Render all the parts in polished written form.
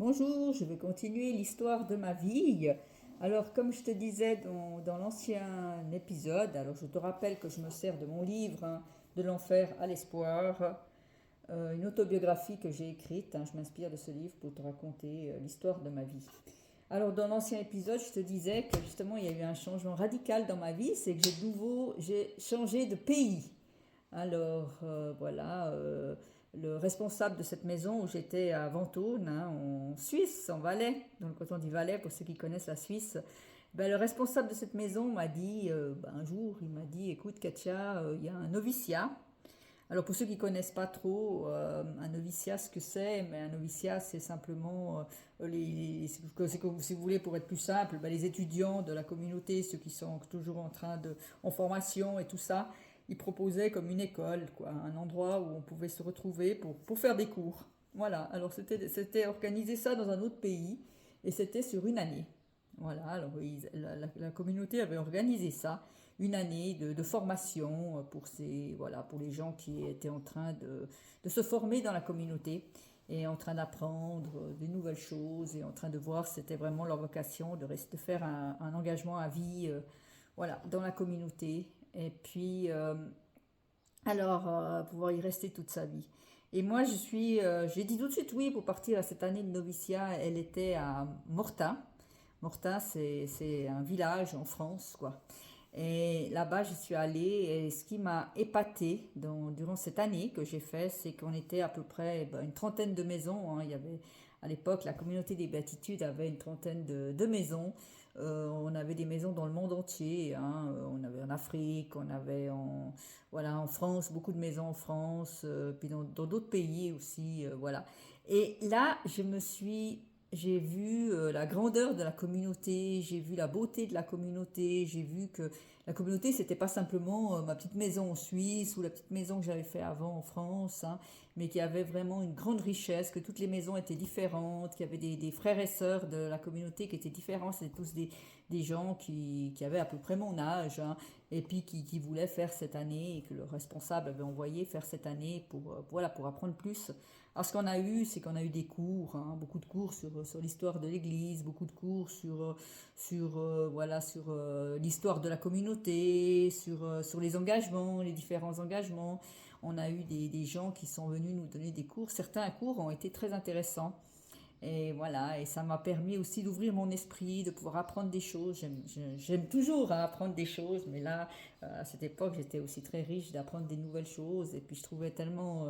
Bonjour, je vais continuer l'histoire de ma vie. Alors, comme je te disais dans l'ancien épisode, alors je te rappelle que je me sers de mon livre, De l'enfer à l'espoir, une autobiographie que j'ai écrite. Je m'inspire de ce livre pour te raconter l'histoire de ma vie. Alors, dans l'ancien épisode, je te disais que justement, il y a eu un changement radical dans ma vie, c'est que j'ai changé de pays. Alors voilà, le responsable de cette maison où j'étais à Ventône, en Suisse, en Valais, dans le canton du Valais, pour ceux qui connaissent la Suisse, ben, le responsable de cette maison m'a dit, un jour, il m'a dit, écoute Katia, il y a un noviciat. Alors pour ceux qui ne connaissent pas trop, un noviciat, ce que c'est, mais un noviciat, c'est simplement, si vous voulez, pour être plus simple, ben, les étudiants de la communauté, ceux qui sont toujours en formation et tout ça, ils proposaient comme une école, quoi, un endroit où on pouvait se retrouver pour faire des cours. Voilà, alors c'était organiser ça dans un autre pays et c'était sur une année. Voilà, alors la communauté avait organisé ça, une année de formation voilà, pour les gens qui étaient en train de se former dans la communauté et en train d'apprendre des nouvelles choses et en train de voir si c'était vraiment leur vocation de faire un engagement à vie voilà, dans la communauté. Et puis, pouvoir y rester toute sa vie. Et moi, j'ai dit tout de suite oui pour partir à cette année de noviciat. Elle était à Mortain. Mortain, c'est un village en France, quoi. Et là-bas, je suis allée et ce qui m'a épatée durant cette année que j'ai fait, c'est qu'on était à peu près une trentaine de maisons. Il y avait, à l'époque, la communauté des Béatitudes avait une trentaine de maisons. On avait des maisons dans le monde entier. On avait en Afrique, voilà, en France, beaucoup de maisons en France, puis dans d'autres pays aussi. Voilà. Et là, j'ai vu la grandeur de la communauté, j'ai vu la beauté de la communauté, j'ai vu que la communauté, c'était pas simplement ma petite maison en Suisse ou la petite maison que j'avais fait avant en France, mais qu'il y avait vraiment une grande richesse, que toutes les maisons étaient différentes, qu'il y avait des frères et sœurs de la communauté qui étaient différents, c'était tous des gens qui avaient à peu près mon âge, et puis qui voulaient faire cette année, et que le responsable avait envoyé faire cette année voilà, pour apprendre plus. Alors ce qu'on a eu, c'est qu'on a eu des cours, beaucoup de cours sur l'histoire de l'Église, beaucoup de cours sur l'histoire de la communauté, sur les engagements, les différents engagements. On a eu des gens qui sont venus nous donner des cours. Certains cours ont été très intéressants. Et voilà, et ça m'a permis aussi d'ouvrir mon esprit, de pouvoir apprendre des choses. J'aime toujours apprendre des choses, mais là, à cette époque, j'étais aussi très riche d'apprendre des nouvelles choses. Et puis je trouvais tellement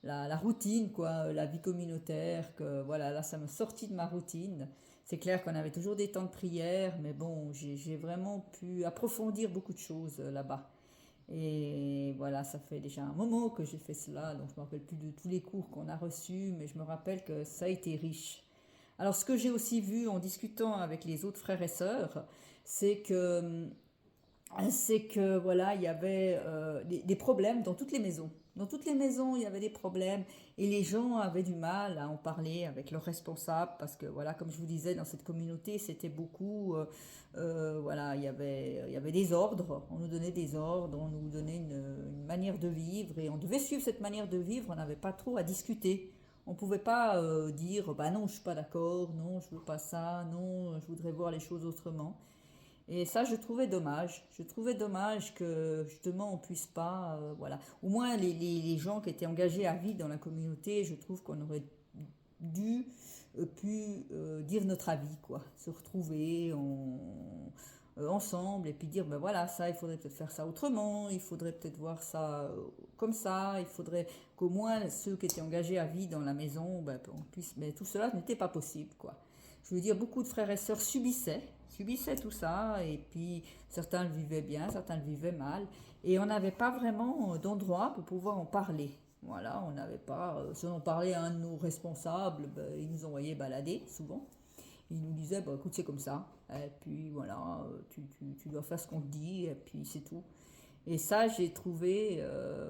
la routine, quoi, la vie communautaire, que voilà, là, ça m'a sorti de ma routine. C'est clair qu'on avait toujours des temps de prière, mais bon, j'ai vraiment pu approfondir beaucoup de choses là-bas. Et voilà, ça fait déjà un moment que j'ai fait cela, donc je ne me rappelle plus de tous les cours qu'on a reçus, mais je me rappelle que ça a été riche. Alors ce que j'ai aussi vu en discutant avec les autres frères et sœurs, c'est que voilà, il y avait des problèmes dans toutes les maisons. Dans toutes les maisons, il y avait des problèmes et les gens avaient du mal à en parler avec leurs responsables parce que voilà, comme je vous disais, dans cette communauté, c'était beaucoup, voilà, il y avait des ordres. On nous donnait des ordres, on nous donnait une manière de vivre et on devait suivre cette manière de vivre. On n'avait pas trop à discuter. On ne pouvait pas dire, bah non, je suis pas d'accord, non, je veux pas ça, non, je voudrais voir les choses autrement. Et ça, je trouvais dommage. Je trouvais dommage que justement on puisse pas, voilà. Au moins les gens qui étaient engagés à vie dans la communauté, je trouve qu'on aurait dû pu dire notre avis, quoi. Se retrouver ensemble et puis dire, ben voilà, ça, il faudrait peut-être faire ça autrement, il faudrait peut-être voir ça comme ça, il faudrait qu'au moins ceux qui étaient engagés à vie dans la maison, ben, on puisse, mais tout cela n'était pas possible, quoi. Je veux dire, beaucoup de frères et sœurs subissaient tout ça, et puis certains le vivaient bien, certains le vivaient mal, et on n'avait pas vraiment d'endroit pour pouvoir en parler. Voilà, on n'avait pas. Si on en parlait à un de nos responsables, ben, ils nous envoyaient balader, souvent. Ils nous disaient, bah, écoute, c'est comme ça, et puis voilà, tu dois faire ce qu'on te dit, et puis c'est tout. Et ça, j'ai trouvé,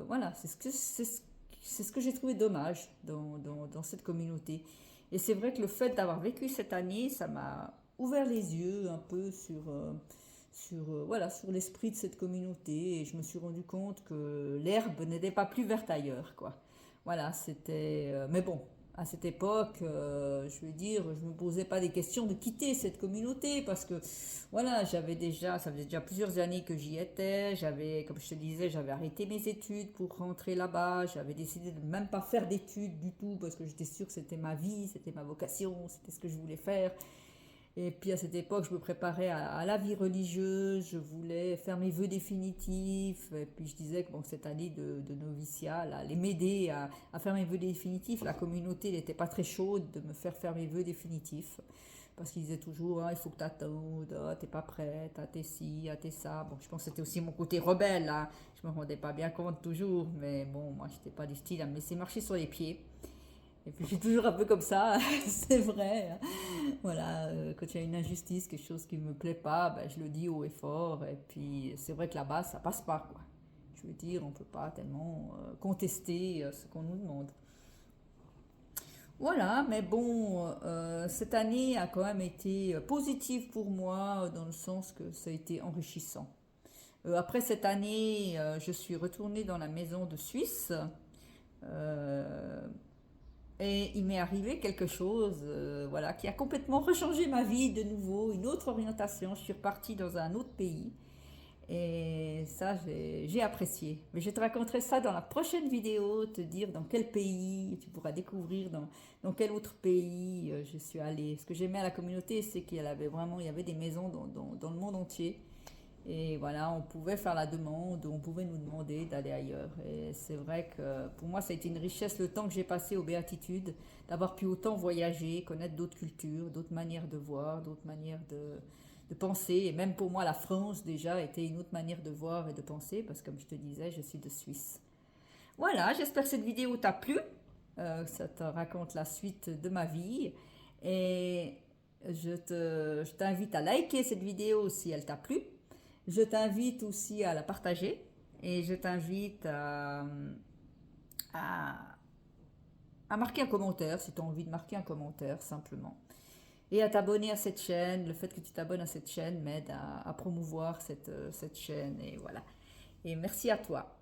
voilà, c'est ce que j'ai trouvé dommage dans cette communauté. Et c'est vrai que le fait d'avoir vécu cette année, ça m'a ouvert les yeux un peu voilà, sur l'esprit de cette communauté. Et je me suis rendu compte que l'herbe n'était pas plus verte ailleurs, quoi. Voilà, c'était. Mais bon, à cette époque, je veux dire, je ne me posais pas des questions de quitter cette communauté parce que, voilà, ça faisait déjà plusieurs années que j'y étais. Comme je te disais, j'avais arrêté mes études pour rentrer là-bas. J'avais décidé de même pas faire d'études du tout parce que j'étais sûre que c'était ma vie, c'était ma vocation, c'était ce que je voulais faire. Et puis à cette époque, je me préparais à la vie religieuse, je voulais faire mes vœux définitifs. Et puis je disais que bon, cette année de noviciat, là, allait m'aider à faire mes vœux définitifs. La communauté n'était pas très chaude de me faire mes vœux définitifs. Parce qu'ils disaient toujours, ah, il faut que tu attendes, ah, t'es pas prête, ah, t'es ci, ah, t'es ça. Bon, je pense que c'était aussi mon côté rebelle, là. Je me rendais pas bien compte toujours, mais bon, moi, j'étais pas du style à me laisser marcher sur les pieds. Et puis je suis toujours un peu comme ça, c'est vrai. Voilà, quand il y a une injustice, quelque chose qui ne me plaît pas, ben, je le dis haut et fort. Et puis c'est vrai que là-bas, ça passe pas, quoi. Je veux dire, on ne peut pas tellement contester ce qu'on nous demande. Voilà, mais bon, cette année a quand même été positive pour moi, dans le sens que ça a été enrichissant. Après cette année, je suis retournée dans la maison de Suisse. Euh, Et il m'est arrivé quelque chose, voilà, qui a complètement rechangé ma vie de nouveau, une autre orientation. Je suis repartie dans un autre pays et ça, j'ai apprécié. Mais je te raconterai ça dans la prochaine vidéo, te dire dans quel pays, tu pourras découvrir dans quel autre pays je suis allée. Ce que j'aimais à la communauté, c'est il y avait des maisons dans le monde entier. Et voilà, on pouvait faire la demande, on pouvait nous demander d'aller ailleurs. Et c'est vrai que pour moi, ça a été une richesse le temps que j'ai passé aux Béatitudes, d'avoir pu autant voyager, connaître d'autres cultures, d'autres manières de voir, d'autres manières de penser. Et même pour moi, la France déjà était une autre manière de voir et de penser, parce que comme je te disais, je suis de Suisse. Voilà, j'espère que cette vidéo t'a plu. Ça te raconte la suite de ma vie. Et je t'invite à liker cette vidéo si elle t'a plu. Je t'invite aussi à la partager et je t'invite à, à marquer un commentaire si tu as envie de marquer un commentaire simplement. Et à t'abonner à cette chaîne. Le fait que tu t'abonnes à cette chaîne m'aide à promouvoir cette chaîne et voilà. Et merci à toi.